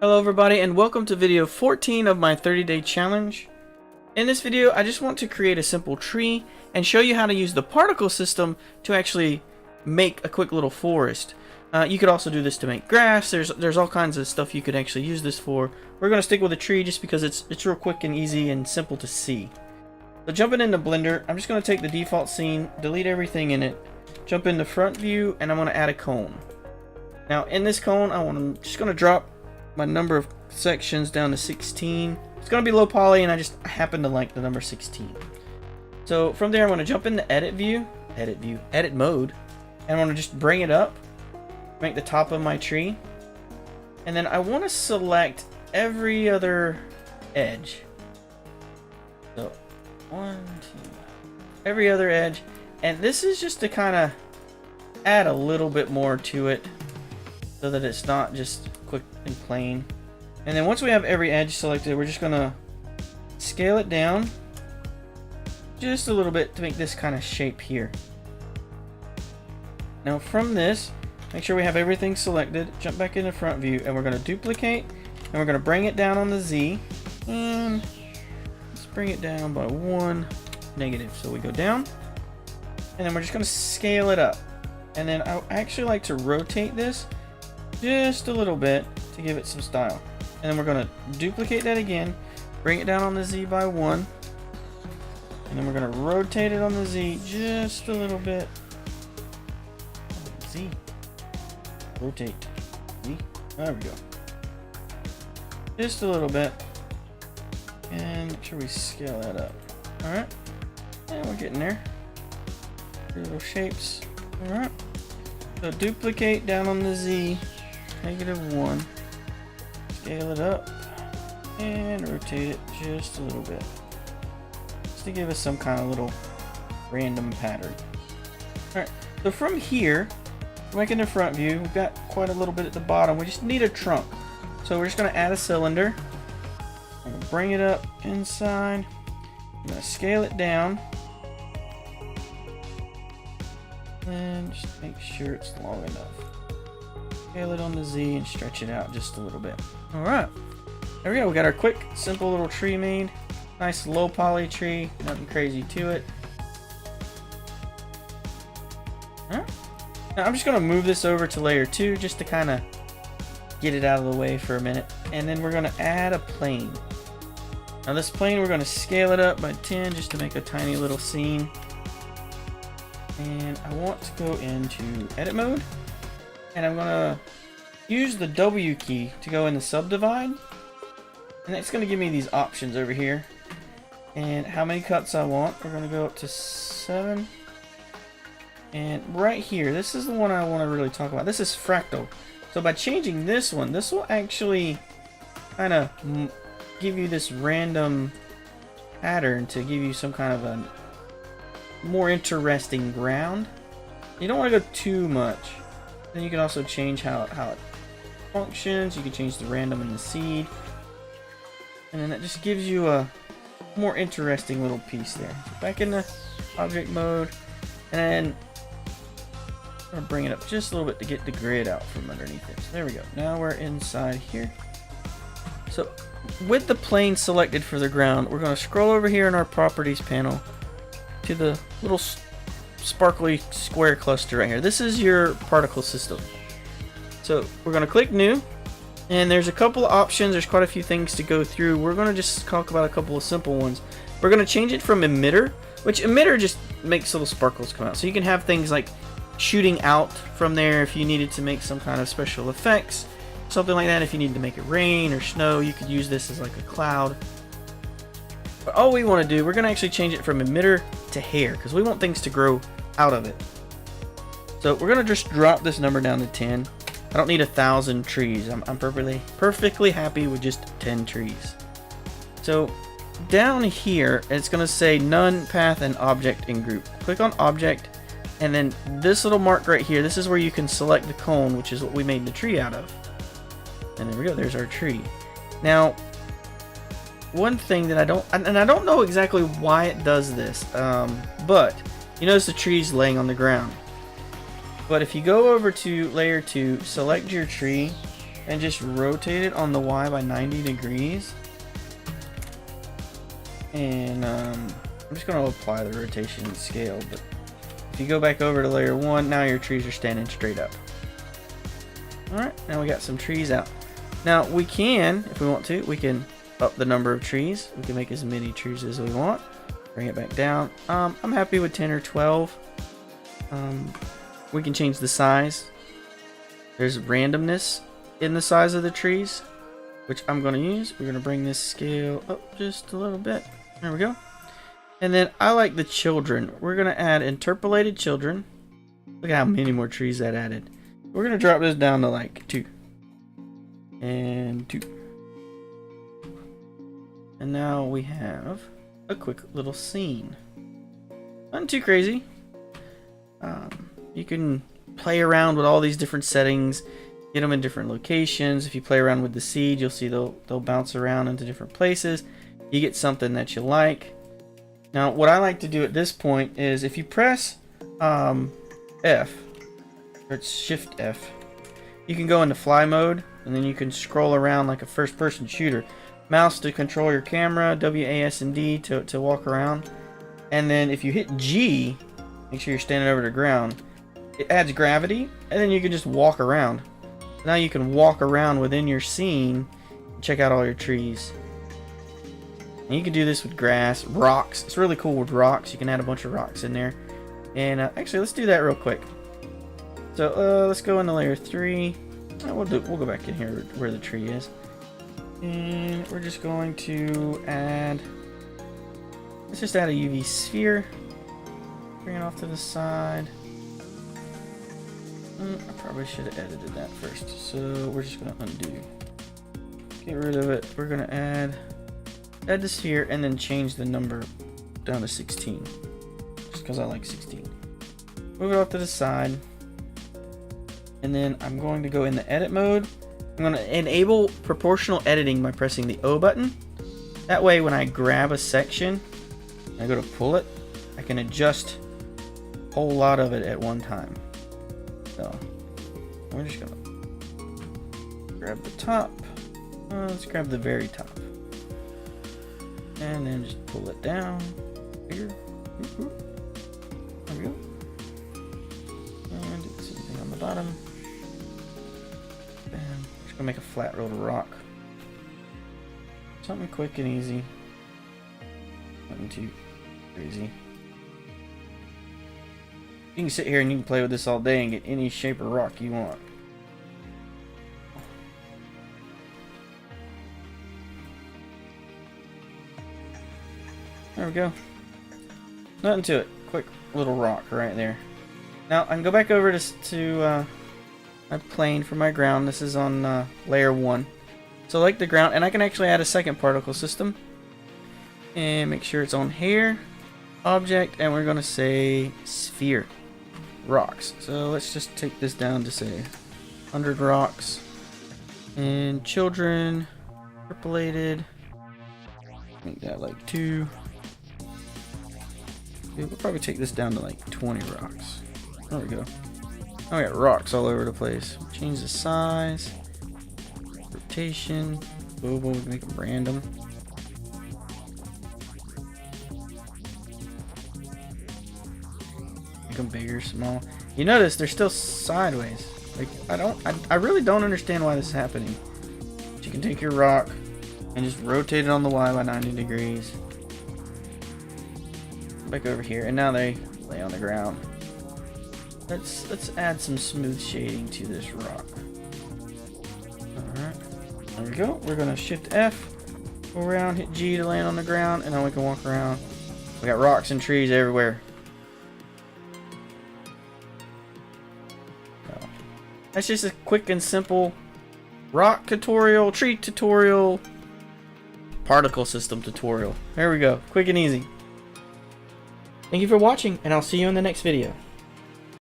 Hello everybody and welcome to video 14 of my 30-day challenge. In this video I just want to create a simple tree and show you how to use the particle system to actually make a quick little forest. You could also do this to make grass. There's all kinds of stuff you could actually use this for. We're going to stick with a tree just because it's real quick and easy and simple to see. So jumping into Blender, I'm just going to take the default scene, delete everything in it, jump into front view, and I'm going to add a cone. Now in this cone I'm just going to drop my number of sections down to 16. It's going to be low poly and I just happen to like the number 16. So from there I'm going to jump into edit mode, and I want to just bring it up, make the top of my tree, and then I want to select every other edge. So every other edge, and this is just to kind of add a little bit more to it so that it's not just quick and plain. And then once we have every edge selected, we're just gonna scale it down just a little bit to make this kind of shape here. Now from this, make sure we have everything selected, jump back into front view, and we're gonna duplicate and we're gonna bring it down on the Z, and let's bring it down by 1 negative. So we go down and then we're just gonna scale it up, and then I actually like to rotate this just a little bit to give it some style. And then we're going to duplicate that again, bring it down on the Z by 1, and then we're going to rotate it on the Z just a little bit. Z, rotate, Z, there we go, just a little bit, and make sure we scale that up. Alright, and we're getting there. Little shapes. Alright, so duplicate down on the Z, -1, scale it up and rotate it just a little bit just to give us some kind of little random pattern. Alright, so from here, back into front view, we've got quite a little bit at the bottom. We just need a trunk, so we're just going to add a cylinder. I'm going to bring it up inside, I'm going to scale it down and just make sure it's long enough. Scale it on the Z and stretch it out just a little bit. Alright, there we go. We got our quick, simple little tree made. Nice low poly tree, nothing crazy to it. Alright, now I'm just going to move this over to layer 2 just to kind of get it out of the way for a minute. And then we're going to add a plane. Now this plane, we're going to scale it up by 10 just to make a tiny little scene. And I want to go into edit mode, and I'm gonna use the W key to go in the subdivide, and that's gonna give me these options over here and how many cuts I want. We're gonna go up to 7, and right here, this is the one I want to really talk about. This is fractal. So by changing this one, this will actually kind of give you this random pattern to give you some kind of a more interesting ground. You don't want to go too much. Then you can also change how it functions. You can change the random and the seed, and then that just gives you a more interesting little piece there. So back into object mode, and then I'm gonna bring it up just a little bit to get the grid out from underneath it. So there we go. Now we're inside here. So with the plane selected for the ground, we're going to scroll over here in our properties panel to the little sparkly square cluster right here. This is your particle system. So we're going to click new, and there's a couple of options. There's quite a few things to go through. We're going to just talk about a couple of simple ones. We're going to change it from emitter, which emitter just makes little sparkles come out. So you can have things like shooting out from there if you needed to make some kind of special effects, something like that. If you needed to make it rain or snow, you could use this as like a cloud. But all we want to do, we're going to actually change it from emitter to hair, because we want things to grow out of it. So we're going to just drop this number down to 10. I don't need 1,000 trees. I'm perfectly happy with just 10 trees. So down here, it's going to say none, path, and object in group. Click on object, and then this little mark right here, this is where you can select the cone, which is what we made the tree out of. And there we go, there's our tree. Now, one thing that I don't know exactly why it does this, but you notice the tree's laying on the ground. But if you go over to layer 2, select your tree, and just rotate it on the Y by 90 degrees. And I'm just going to apply the rotation scale, but if you go back over to layer 1, now your trees are standing straight up. Alright, now we got some trees out. Now we can, if we want to, we can up the number of trees. We can make as many trees as we want. Bring it back down. I'm happy with 10 or 12. We can change the size. There's randomness in the size of the trees, which I'm going to use. We're going to bring this scale up just a little bit. There we go. And then I like the children. We're going to add interpolated children. Look at how many more trees that added. We're going to drop this down to like 2. And 2. And now we have a quick little scene. Nothing too crazy. You can play around with all these different settings, get them in different locations. If you play around with the seed, you'll see they'll bounce around into different places. You get something that you like. Now, what I like to do at this point is if you press F, or it's Shift F, you can go into fly mode, and then you can scroll around like a first-person shooter. Mouse to control your camera, WAS and D to walk around. And then if you hit G, make sure you're standing over the ground, it adds gravity, and then you can just walk around. Now you can walk around within your scene and check out all your trees. And you can do this with grass, rocks. It's really cool with rocks. You can add a bunch of rocks in there. And actually, let's do that real quick. So let's go into layer 3. We'll go back in here where the tree is. And we're just going to add, let's just add a UV sphere. Bring it off to the side. I probably should have edited that first. So we're just going to undo. Get rid of it. We're going to add the sphere and then change the number down to 16. Just because I like 16. Move it off to the side. And then I'm going to go in the edit mode. I'm going to enable proportional editing by pressing the O button. That way when I grab a section, and I go to pull it, I can adjust a whole lot of it at one time. So we're just going to grab the top. Let's grab the very top. And then just pull it down. Bigger. There we go. And do the same thing on the bottom. And just gonna make a flat roll to rock. Something quick and easy. Nothing too crazy. You can sit here and you can play with this all day and get any shape of rock you want. There we go. Nothing to it. Quick little rock right there. Now I can go back over to my plane for my ground. This is on layer 1. So like the ground, and I can actually add a second particle system. And make sure it's on here. Object, and we're going to say sphere. Rocks. So let's just take this down to say 100 rocks. And children. Interpolated. Make that like 2. We'll probably take this down to like 20 rocks. There we go. Oh, we got rocks all over the place. Change the size. Rotation. Global, make them random. Make them bigger, small. You notice they're still sideways. Like I really don't understand why this is happening. But you can take your rock and just rotate it on the Y by 90 degrees. Back over here, and now they lay on the ground. Let's add some smooth shading to this rock. Alright, there we go. We're gonna shift F, go around, hit G to land on the ground, and then we can walk around. We got rocks and trees everywhere. So, that's just a quick and simple rock tutorial, tree tutorial, particle system tutorial. There we go, quick and easy. Thank you for watching, and I'll see you in the next video.